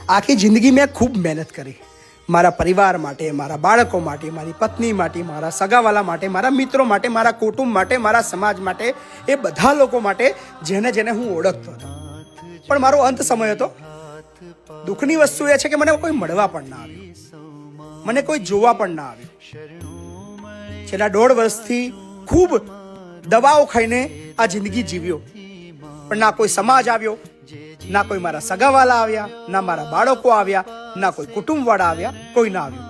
આખી જિંદગી મેં ખૂબ મહેનત કરી, મારા પરિવાર માટે, મારા બાળકો માટે, મારી પત્ની માટે, મારા સગાવાલા માટે, મારા મિત્રો માટે, મારા કુટુંબ માટે, મારા સમાજ માટે, એ બધા લોકો માટે જેને જેને હું ઓળખતો હતો. પણ મારો અંત સમય હતો. દુઃખની વસ્તુ એ છે કે મને કોઈ મળવા પણ ના આવ્યું, મને કોઈ જોવા પણ ના આવ્યું. છેલ્લા 1.5 વર્ષથી ખૂબ દવાઓ ખાઈને આ જિંદગી જીવ્યો, પણ ના કોઈ સમાજ આવ્યો, ના કોઈ મારા સગાવાલા આવ્યા, ના મારા બાળકો આવ્યા, ના કોઈ કુટુંબવાળા આવ્યા, કોઈ ના આવ્યું.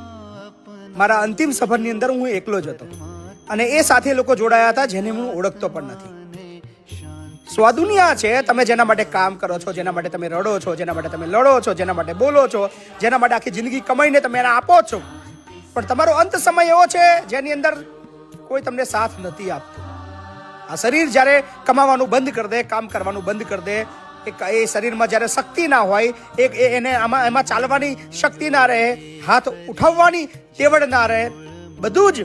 મારા અંતિમ સફરની અંદર હું એકલો જ હતો અને એ સાથે લોકો જોડાયા હતા જેને હું ઓળખતો પણ નથી. આ દુનિયા છે. તમે જેના માટે કામ કરો છો, જેના માટે તમે રડો છો, જેના માટે તમે લડો છો, જેના માટે બોલો છો, જેના માટે આખી જિંદગી કમાઈને તમે એને આપો છો, પણ તમારો અંત સમય એવો છે જેની અંદર કોઈ તમને સાથ નથી આપતું. આ શરીર જ્યારે કમાવાનું બંધ કરી દે, કામ કરવાનું બંધ કરી દે, એ શરીરમાં જ્યારે શક્તિ ના હોય, એને એમાં ચાલવાની શક્તિ ના રહે, હાથ ઉઠાવવાની તેવડ ના રહે, બધું જ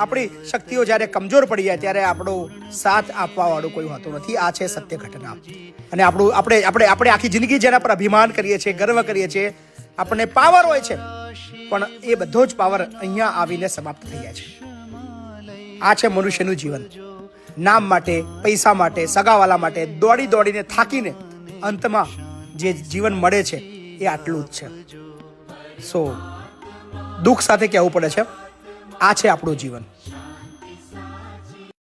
આપણી શક્તિઓ જ્યારે કમજોર પડી જાય ત્યારે આપણો સાથ આપવા વાળું કોઈ હોતું નથી. આ છે સત્ય ઘટના. અને આપણે આખી જિંદગી જેના પર અભિમાન કરીએ છીએ, ગર્વ કરીએ છીએ, આપણને પાવર હોય છે, પણ એ બધો જ પાવર અહીંયા આવીને સમાપ્ત થઈ જાય છે. આ છે મનુષ્યનું જીવન. નામ માટે, પૈસા માટે, સગાવાલા માટે દોડી દોડીને થાકીને અંતમાં જે જીવન મળે છે એ આટલું જ છે. દુઃખ સાથે કહેવું પડે છે, આ છે આપણું જીવન.